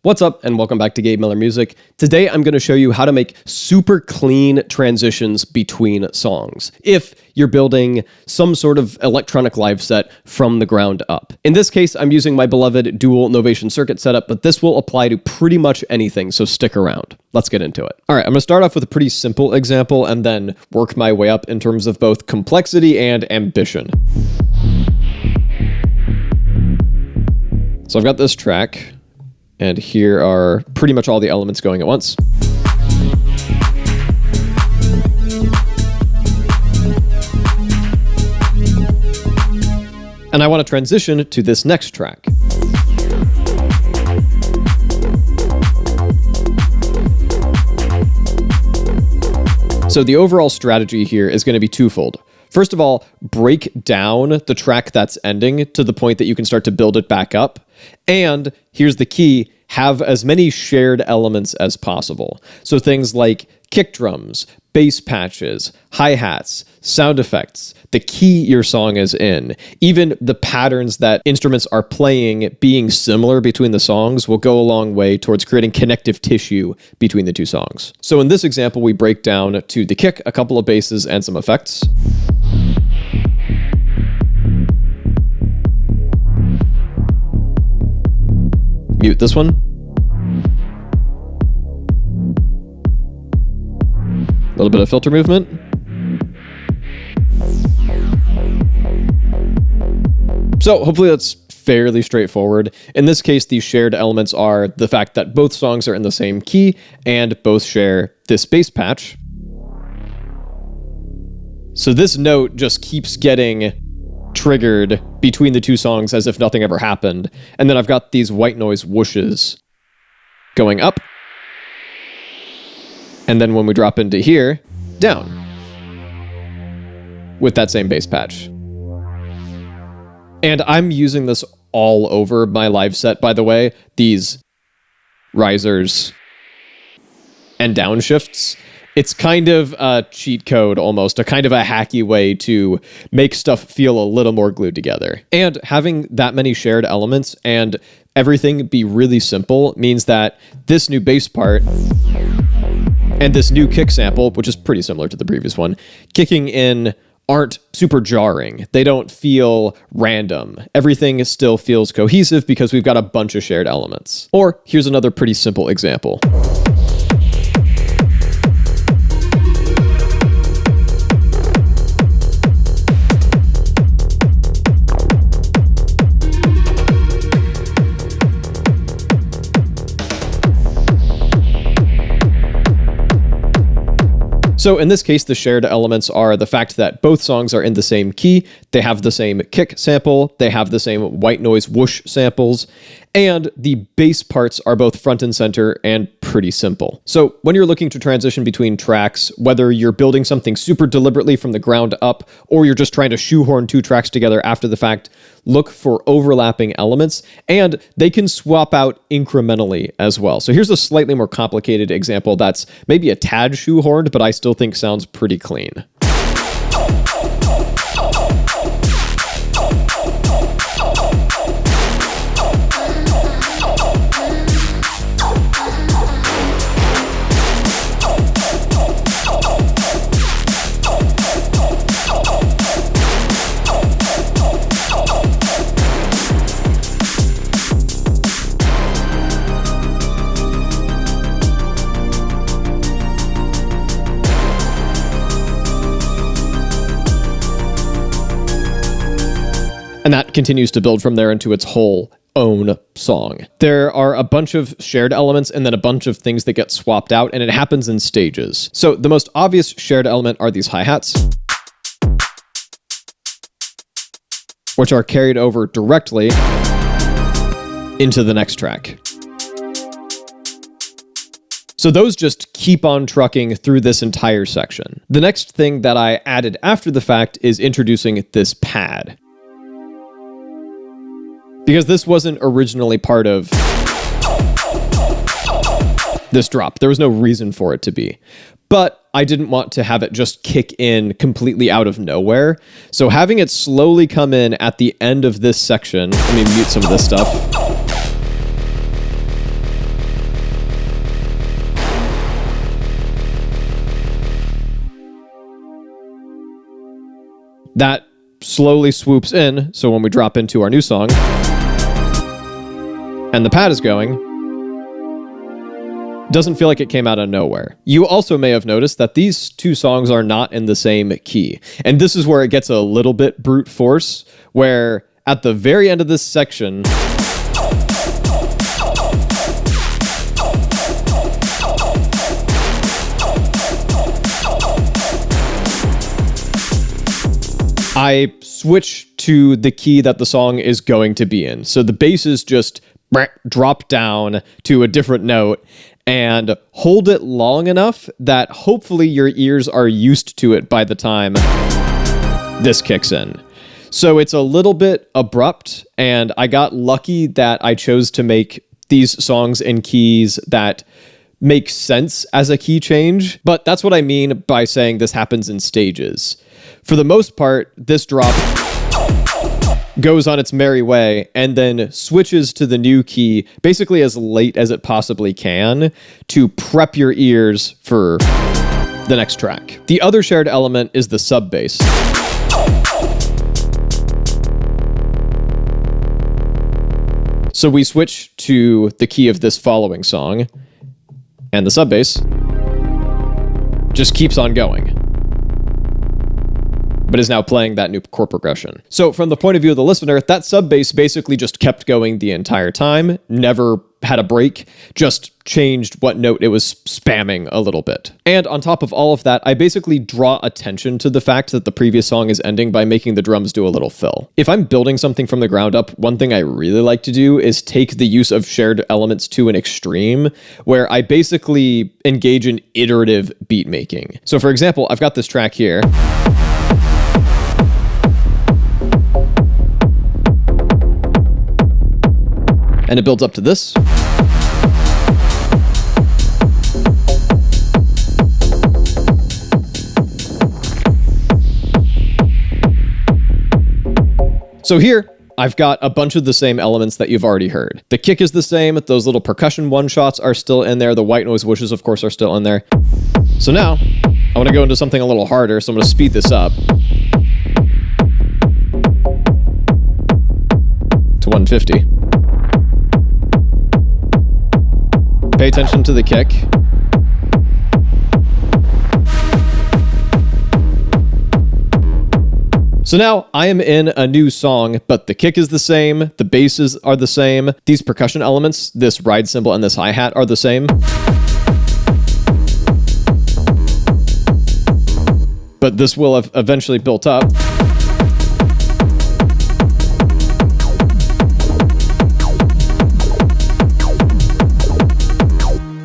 What's up and welcome back to Gabe Miller Music. Today I'm going to show you how to make super clean transitions between songs if you're building some sort of electronic live set from the ground up. In this case, I'm using my beloved dual Novation Circuit setup, but this will apply to pretty much anything, so stick around. Let's get into it. All right, I'm going to start off with a pretty simple example and then work my way up in terms of both complexity and ambition. So I've got this track. And here are pretty much all the elements going at once. And I want to transition to this next track. So the overall strategy here is going to be twofold. First of all, break down the track that's ending to the point that you can start to build it back up. And here's the key, have as many shared elements as possible. So things like kick drums, bass patches, hi-hats, sound effects, the key your song is in, even the patterns that instruments are playing being similar between the songs will go a long way towards creating connective tissue between the two songs. So in this example, we break down to the kick, a couple of basses, and some effects. Mute this one. A little bit of filter movement. So hopefully that's fairly straightforward. In this case, these shared elements are the fact that both songs are in the same key and both share this bass patch. So this note just keeps getting triggered between the two songs as if nothing ever happened. And then I've got these white noise whooshes going up. And then when we drop into here, down. With that same bass patch. And I'm using this all over my live set, by the way. These risers and downshifts. It's kind of a cheat code almost, a kind of a hacky way to make stuff feel a little more glued together. And having that many shared elements and everything be really simple means that this new bass part and this new kick sample, which is pretty similar to the previous one, kicking in aren't super jarring. They don't feel random. Everything still feels cohesive because we've got a bunch of shared elements. Or here's another pretty simple example. So in this case, the shared elements are the fact that both songs are in the same key, they have the same kick sample, they have the same white noise whoosh samples, and the bass parts are both front and center and pretty simple. So when you're looking to transition between tracks, whether you're building something super deliberately from the ground up, or you're just trying to shoehorn two tracks together after the fact, look for overlapping elements, and they can swap out incrementally as well. So here's a slightly more complicated example that's maybe a tad shoehorned, but I still think sounds pretty clean. And that continues to build from there into its whole own song. There are a bunch of shared elements and then a bunch of things that get swapped out, and it happens in stages. So the most obvious shared element are these hi-hats, which are carried over directly into the next track. So those just keep on trucking through this entire section. The next thing that I added after the fact is introducing this pad. Because this wasn't originally part of this drop. There was no reason for it to be. But I didn't want to have it just kick in completely out of nowhere. So having it slowly come in at the end of this section, let me mute some of this stuff. That slowly swoops in, so when we drop into our new song, and the pad is going, doesn't feel like it came out of nowhere. You also may have noticed that these two songs are not in the same key. And this is where it gets a little bit brute force, where at the very end of this section, I switch to the key that the song is going to be in. So the basses just drop down to a different note and hold it long enough that hopefully your ears are used to it by the time this kicks in. So it's a little bit abrupt, and I got lucky that I chose to make these songs in keys that make sense as a key change. But that's what I mean by saying this happens in stages. For the most part, this drop goes on its merry way and then switches to the new key basically as late as it possibly can to prep your ears for the next track. The other shared element is the sub bass. So we switch to the key of this following song, and the sub bass just keeps on going, but is now playing that new chord progression. So from the point of view of the listener, that sub bass basically just kept going the entire time, never had a break, just changed what note it was spamming a little bit. And on top of all of that, I basically draw attention to the fact that the previous song is ending by making the drums do a little fill. If I'm building something from the ground up, one thing I really like to do is take the use of shared elements to an extreme, where I basically engage in iterative beat making. So for example, I've got this track here, and it builds up to this. So here, I've got a bunch of the same elements that you've already heard. The kick is the same, those little percussion one-shots are still in there, the white noise whooshes, of course, are still in there. So now, I want to go into something a little harder, so I'm going to speed this up to 150. Pay attention to the kick. So now I am in a new song, but the kick is the same, the basses are the same, these percussion elements, this ride cymbal and this hi-hat are the same. But this will have eventually built up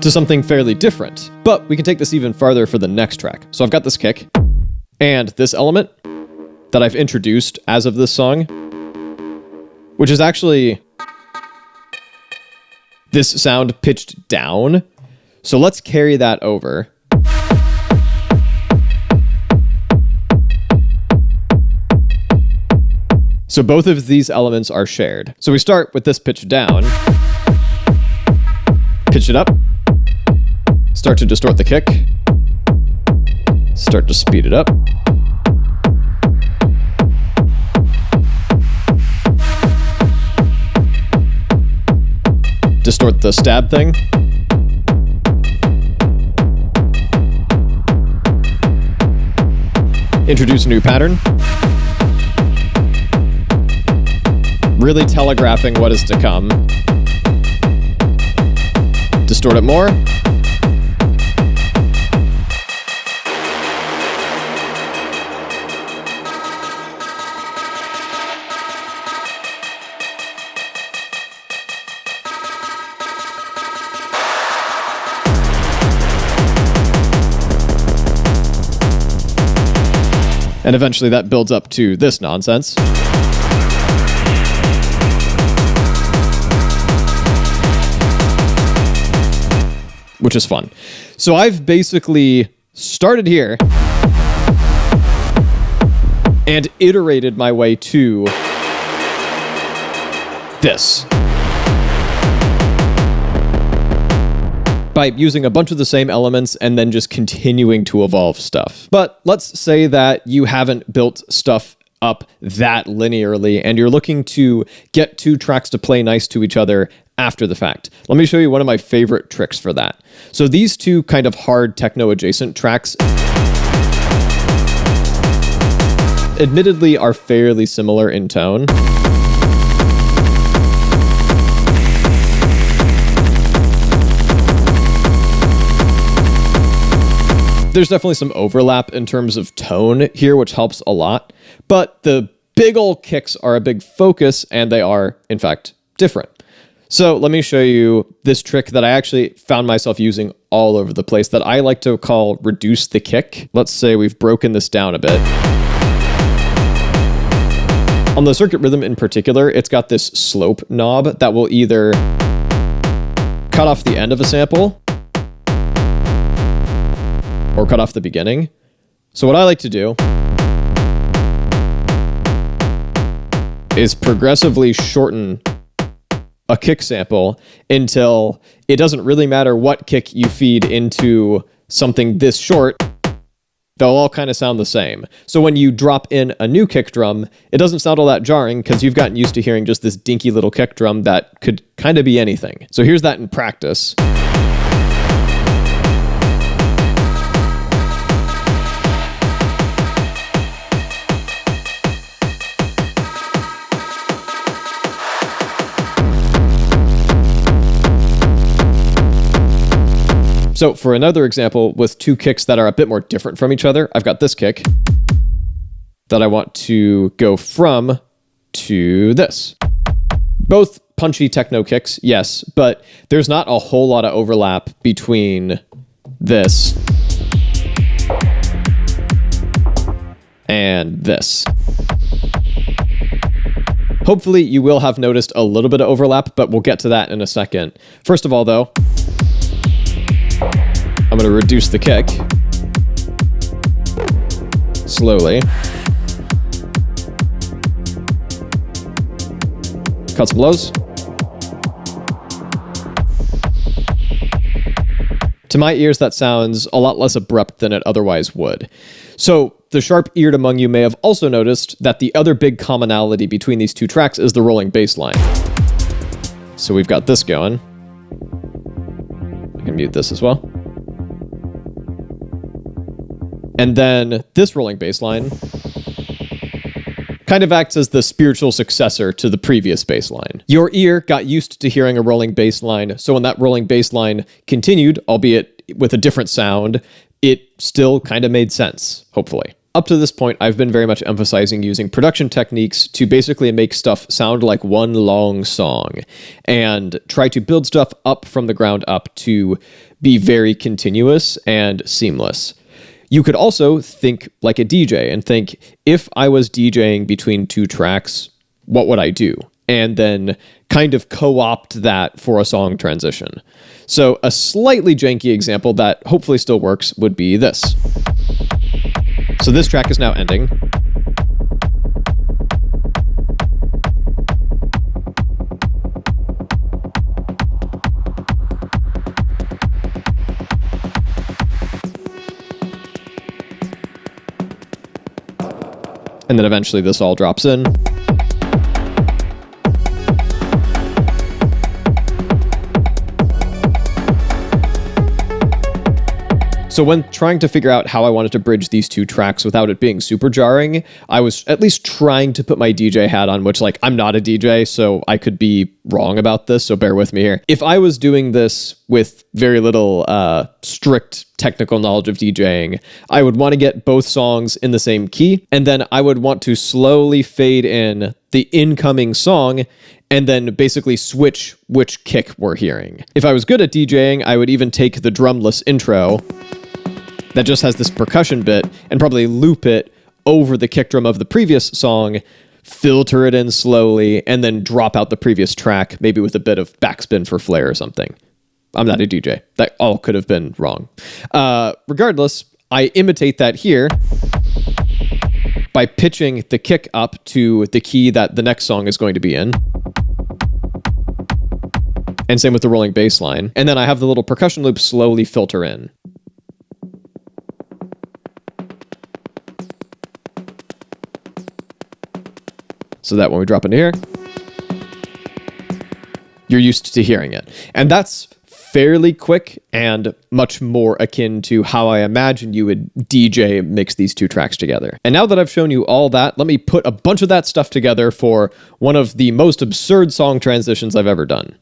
to something fairly different. But we can take this even farther for the next track. So I've got this kick, and this element that I've introduced as of this song, which is actually this sound pitched down. So let's carry that over. So both of these elements are shared. So we start with this pitch down, pitch it up, start to distort the kick, start to speed it up. Distort the stab thing. Introduce a new pattern. Really telegraphing what is to come. Distort it more. And eventually that builds up to this nonsense. Which is fun. So I've basically started here and iterated my way to this by using a bunch of the same elements and then just continuing to evolve stuff. But let's say that you haven't built stuff up that linearly, and you're looking to get two tracks to play nice to each other after the fact. Let me show you one of my favorite tricks for that. So these two kind of hard techno-adjacent tracks admittedly are fairly similar in tone. There's definitely some overlap in terms of tone here, which helps a lot, but the big ol' kicks are a big focus, and they are, in fact, different. So let me show you this trick that I actually found myself using all over the place that I like to call reduce the kick. Let's say we've broken this down a bit. On the circuit rhythm in particular, it's got this slope knob that will either cut off the end of a sample or cut off the beginning. So what I like to do is progressively shorten a kick sample until it doesn't really matter what kick you feed into something this short, they'll all kind of sound the same. So when you drop in a new kick drum, it doesn't sound all that jarring because you've gotten used to hearing just this dinky little kick drum that could kind of be anything. So here's that in practice. So for another example with two kicks that are a bit more different from each other, I've got this kick that I want to go from to this. Both punchy techno kicks, yes, but there's not a whole lot of overlap between this and this. Hopefully you will have noticed a little bit of overlap, but we'll get to that in a second. First of all, though, I'm going to reduce the kick slowly. Cut some lows. To my ears, that sounds a lot less abrupt than it otherwise would. So the sharp-eared among you may have also noticed that the other big commonality between these two tracks is the rolling bass line. So we've got this going. I can mute this as well. And then this rolling bass line kind of acts as the spiritual successor to the previous bass line. Your ear got used to hearing a rolling bass line, so when that rolling bass line continued, albeit with a different sound, it still kind of made sense, hopefully. Up to this point, I've been very much emphasizing using production techniques to basically make stuff sound like one long song and try to build stuff up from the ground up to be very continuous and seamless. You could also think like a DJ and think, if I was DJing between two tracks, what would I do? And then kind of co-opt that for a song transition. So a slightly janky example that hopefully still works would be this. So this track is now ending. And then eventually this all drops in. So when trying to figure out how I wanted to bridge these two tracks without it being super jarring, I was at least trying to put my DJ hat on, which, like, I'm not a DJ, so I could be wrong about this, so bear with me here. If I was doing this with very little strict technical knowledge of DJing, I would want to get both songs in the same key, and then I would want to slowly fade in the incoming song and then basically switch which kick we're hearing. If I was good at DJing, I would even take the drumless intro that just has this percussion bit and probably loop it over the kick drum of the previous song, filter it in slowly, and then drop out the previous track, maybe with a bit of backspin for flair or something. I'm not a DJ. That all could have been wrong. Regardless, I imitate that here by pitching the kick up to the key that the next song is going to be in. And same with the rolling bass line. And then I have the little percussion loop slowly filter in. so that when we drop into here, you're used to hearing it. And that's fairly quick and much more akin to how I imagine you would DJ mix these two tracks together. And now that I've shown you all that, let me put a bunch of that stuff together for one of the most absurd song transitions I've ever done.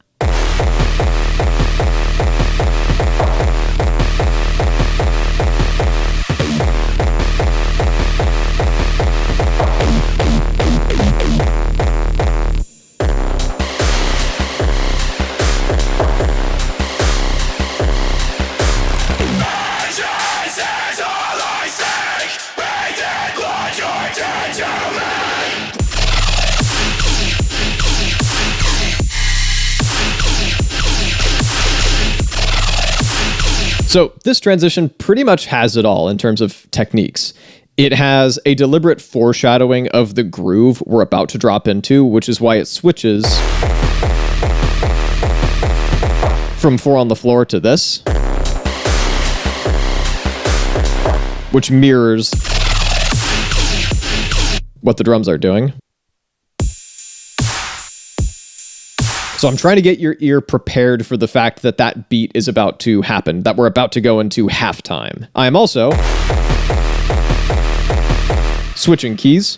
So this transition pretty much has it all in terms of techniques. It has a deliberate foreshadowing of the groove we're about to drop into, which is why it switches from 4 on the floor to this, which mirrors what the drums are doing. So I'm trying to get your ear prepared for the fact that that beat is about to happen, that we're about to go into halftime. I am also switching keys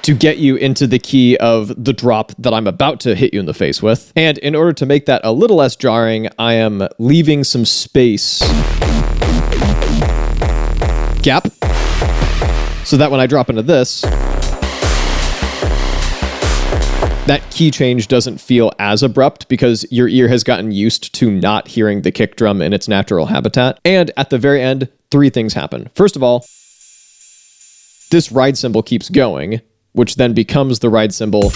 to get you into the key of the drop that I'm about to hit you in the face with. And in order to make that a little less jarring, I am leaving some space gap so that when I drop into this, that key change doesn't feel as abrupt because your ear has gotten used to not hearing the kick drum in its natural habitat. And at the very end, 3 things happen. First of all, this ride cymbal keeps going, which then becomes the ride cymbal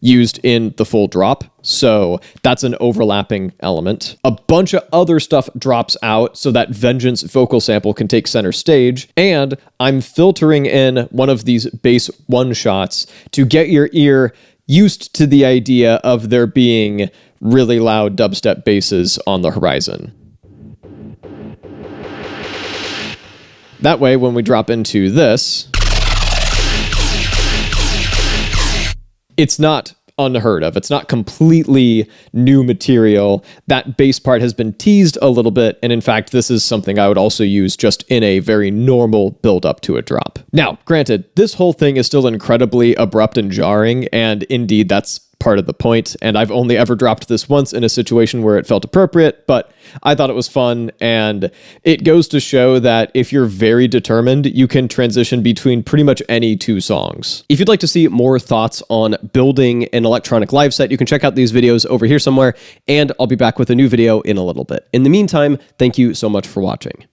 used in the full drop. So that's an overlapping element. A bunch of other stuff drops out so that Vengeance vocal sample can take center stage. And I'm filtering in one of these bass one-shots to get your ear used to the idea of there being really loud dubstep basses on the horizon. That way, when we drop into this, it's not unheard of. It's not completely new material. That bass part has been teased a little bit, and in fact, this is something I would also use just in a very normal build up to a drop. Now, granted, this whole thing is still incredibly abrupt and jarring, and indeed, that's part of the point, and I've only ever dropped this once in a situation where it felt appropriate, but I thought it was fun, and it goes to show that if you're very determined, you can transition between pretty much any 2 songs. If you'd like to see more thoughts on building an electronic live set, you can check out these videos over here somewhere, and I'll be back with a new video in a little bit. In the meantime, thank you so much for watching.